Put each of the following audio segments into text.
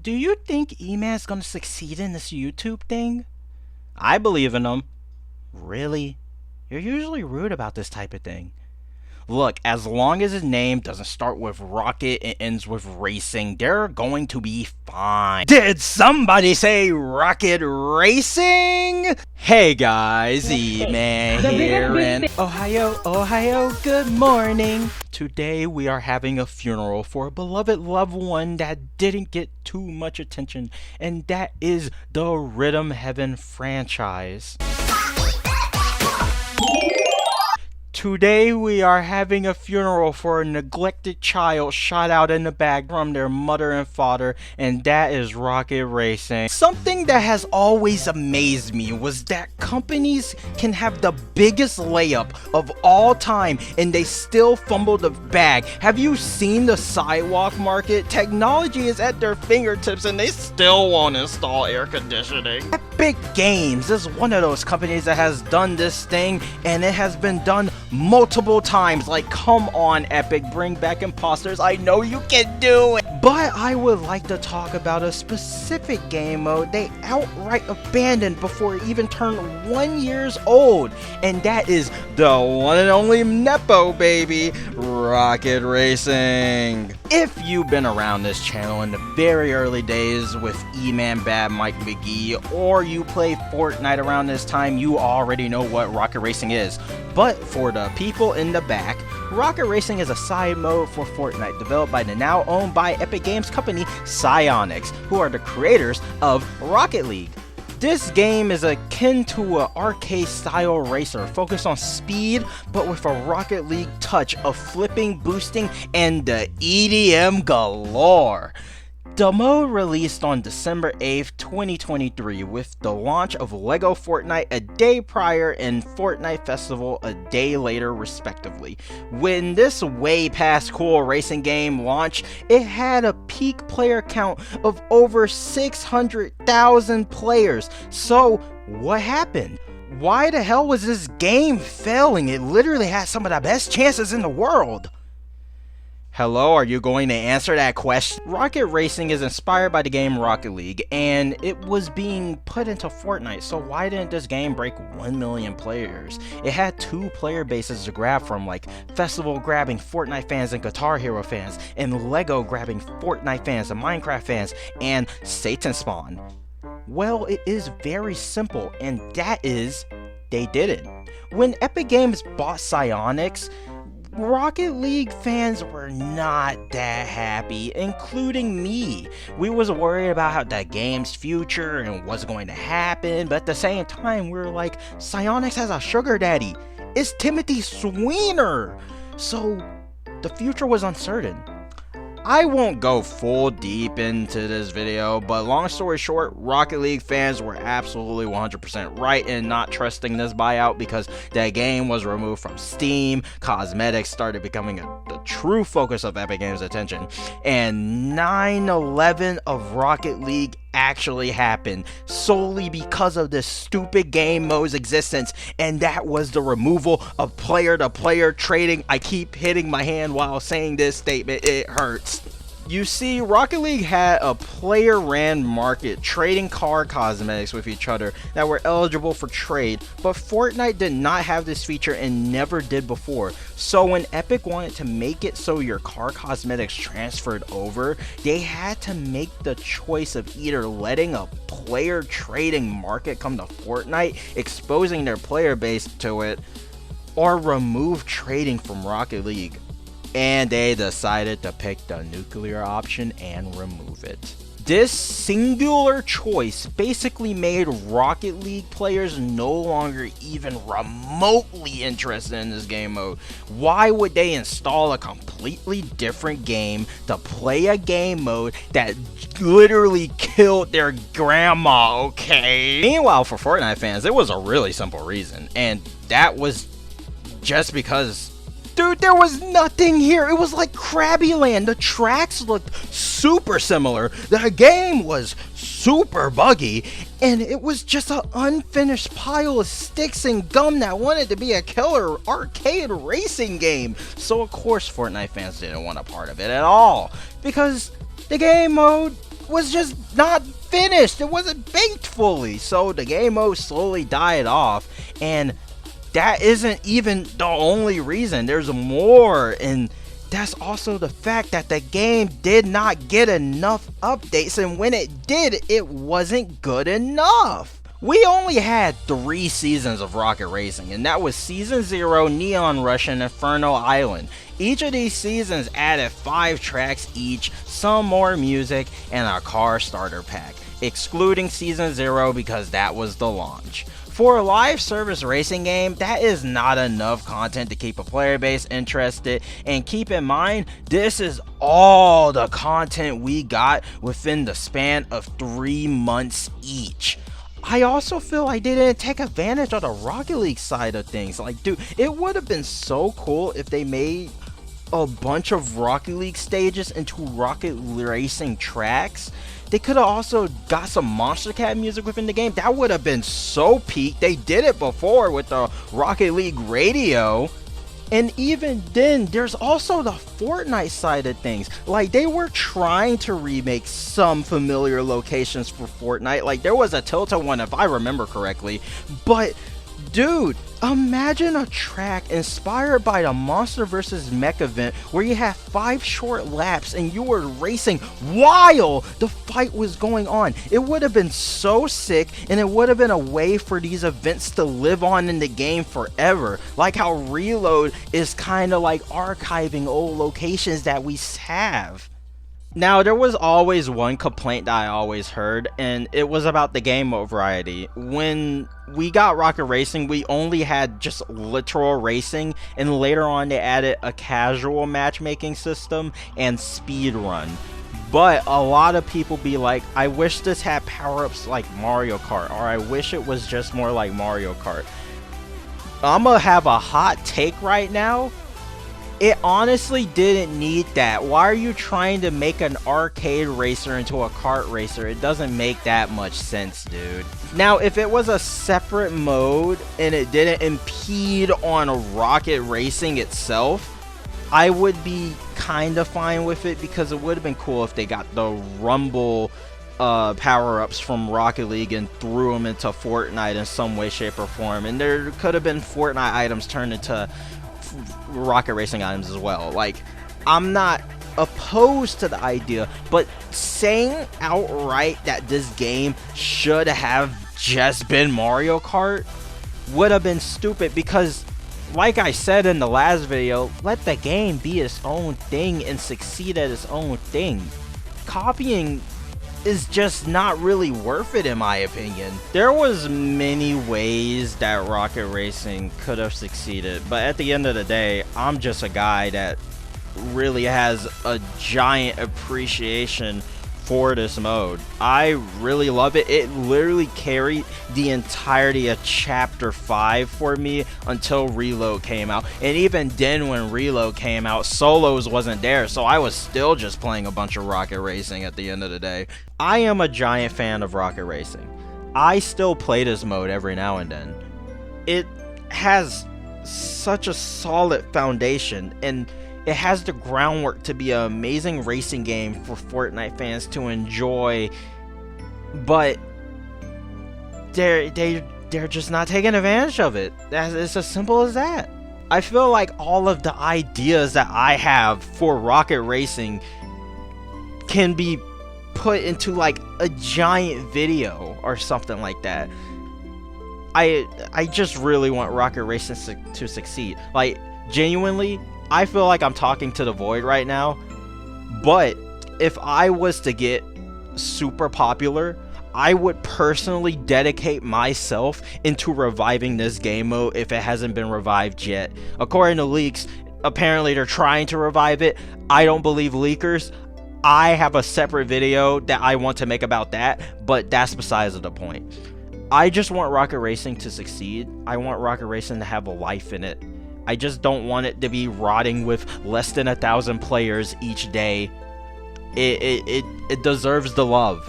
Do you think eman's gonna succeed in this YouTube thing? I believe in him. Really? You're usually rude about this type of thing. Look, as long as his name doesn't start with rocket and ends with racing, they're going to be fine. Did somebody say rocket racing? Hey guys, eman here and Ohio, good morning. Today we are having a funeral for a beloved loved one that didn't get too much attention, and that is the Rhythm Heaven franchise. Today we are having a funeral for a neglected child shot out in the back from their mother and father, and that is rocket racing. Something that has always amazed me was that companies can have the biggest layup of all time and they still fumble the bag. Have you seen the sidewalk market? Technology is at their fingertips and they still won't install air conditioning. Epic Games is one of those companies that has done this thing, and it has been done multiple times. Like, come on, Epic, bring back imposters. I know you can do it. But I would like to talk about a specific game mode they outright abandoned before it even turned 1 year old, and that is the one and only Nepo baby, rocket racing. If you've been around this channel in the very early days with eman Bad Mike McGee, or you play Fortnite around this time, you already know what rocket racing is. But for the people in the back, rocket racing is a side mode for Fortnite developed by the now owned by Epic Games company Psyonix, who are the creators of Rocket League. This game is akin to an arcade style racer focused on speed, but with a Rocket League touch of flipping, boosting, and the EDM galore. The mode released on December 8th, 2023 with the launch of LEGO Fortnite a day prior and Fortnite Festival a day later respectively. When this way past cool racing game launched, it had a peak player count of over 600,000 players. So what happened? Why the hell was this game failing? It literally had some of the best chances in the world. Hello, are you going to answer that question? Rocket Racing is inspired by the game Rocket League, and it was being put into Fortnite, so why didn't this game break 1 million players? It had 2 player bases to grab from, like Festival grabbing Fortnite fans and Guitar Hero fans, and LEGO grabbing Fortnite fans and Minecraft fans, and Satan Spawn. Well, it is very simple, and that is, they didn't. When Epic Games bought Psyonix, Rocket League fans were not that happy, including me. We was worried about how the game's future and what's going to happen, but at the same time, we were like, Psyonix has a sugar daddy. It's Timothy Sweener. So the future was uncertain. I won't go full deep into this video, but long story short, Rocket League fans were absolutely 100% right in not trusting this buyout because the game was removed from Steam, cosmetics started becoming the true focus of Epic Games' attention, and 9/11 of Rocket League actually happened solely because of this stupid game mode's existence, and that was the removal of player-to-player trading. I keep hitting my hand while saying this statement, it hurts. You see, Rocket League had a player-ran market trading car cosmetics with each other that were eligible for trade, but Fortnite did not have this feature and never did before. So when Epic wanted to make it so your car cosmetics transferred over, they had to make the choice of either letting a player trading market come to Fortnite, exposing their player base to it, or remove trading from Rocket League. And they decided to pick the nuclear option and remove it. This singular choice basically made Rocket League players no longer even remotely interested in this game mode. Why would they install a completely different game to play a game mode that literally killed their grandma, okay? Meanwhile, for Fortnite fans, it was a really simple reason, and that was just because, dude, there was nothing here. It was like Krabby Land. The tracks looked super similar. The game was super buggy. And it was just an unfinished pile of sticks and gum that wanted to be a killer arcade racing game. So of course Fortnite fans didn't want a part of it at all, because the game mode was just not finished. It wasn't baked fully. So the game mode slowly died off, and that isn't even the only reason. There's more, and that's also the fact that the game did not get enough updates, and when it did, it wasn't good enough. We only had 3 seasons of Rocket Racing, and that was Season 0, Neon Rush, and Inferno Island. Each of these seasons added 5 tracks each, some more music, and a car starter pack, excluding Season 0 because that was the launch. For a live service racing game, that is not enough content to keep a player base interested, and keep in mind, this is all the content we got within the span of 3 months each. I also feel I didn't take advantage of the Rocket League side of things. Like, dude, it would have been so cool if they made a bunch of Rocket League stages into Rocket Racing tracks. They could have also got some Monster Cat music within the game. That would have been so peak. They did it before with the Rocket League radio. And even then, there's also the Fortnite side of things. Like, they were trying to remake some familiar locations for Fortnite. Like, there was a Tilta one, if I remember correctly. But, dude, imagine a track inspired by the Monster vs. Mech event where you have 5 short laps and you were racing while the fight was going on. It would have been so sick, and it would have been a way for these events to live on in the game forever. Like how Reload is kind of like archiving old locations that we have. Now, there was always one complaint that I always heard, and it was about the game mode variety. When we got Rocket Racing, we only had just literal racing, and later on they added a casual matchmaking system and speed run. But a lot of people be like, I wish this had power-ups like Mario Kart, or I wish it was just more like Mario Kart. I'm gonna have a hot take right now. It honestly didn't need that. Why are you trying to make an arcade racer into a kart racer? It doesn't make that much sense, dude. Now, if it was a separate mode and it didn't impede on Rocket Racing itself, I would be kind of fine with it, because it would have been cool if they got the Rumble power-ups from Rocket League and threw them into Fortnite in some way, shape, or form. And there could have been Fortnite items turned into Rocket Racing items as well. Like, I'm not opposed to the idea, but saying outright that this game should have just been Mario Kart would have been stupid, because like I said in the last video, let the game be its own thing and succeed at its own thing. Copying is just not really worth it, in my opinion. There was many ways that Rocket Racing could have succeeded, but at the end of the day, I'm just a guy that really has a giant appreciation for this mode. I really love it. It literally carried the entirety of Chapter 5 for me until Reload came out. And even then, when Reload came out, Solos wasn't there, so I was still just playing a bunch of Rocket Racing at the end of the day. I am a giant fan of Rocket Racing. I still play this mode every now and then. It has such a solid foundation, and it has the groundwork to be an amazing racing game for Fortnite fans to enjoy, but they're just not taking advantage of it. It's as simple as that. I feel like all of the ideas that I have for Rocket Racing can be put into like a giant video or something like that. I just really want Rocket Racing to succeed. Like, genuinely, I feel like I'm talking to the void right now, but if I was to get super popular, I would personally dedicate myself into reviving this game mode if it hasn't been revived yet. According to leaks, apparently they're trying to revive it. I don't believe leakers. I have a separate video that I want to make about that, but that's besides the point. I just want Rocket Racing to succeed. I want Rocket Racing to have a life in it. I just don't want it to be rotting with less than 1,000 players each day. It deserves the love.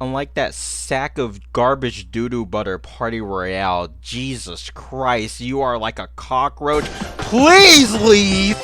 Unlike that sack of garbage doo-doo butter Party Royale, Jesus Christ, you are like a cockroach. Please leave!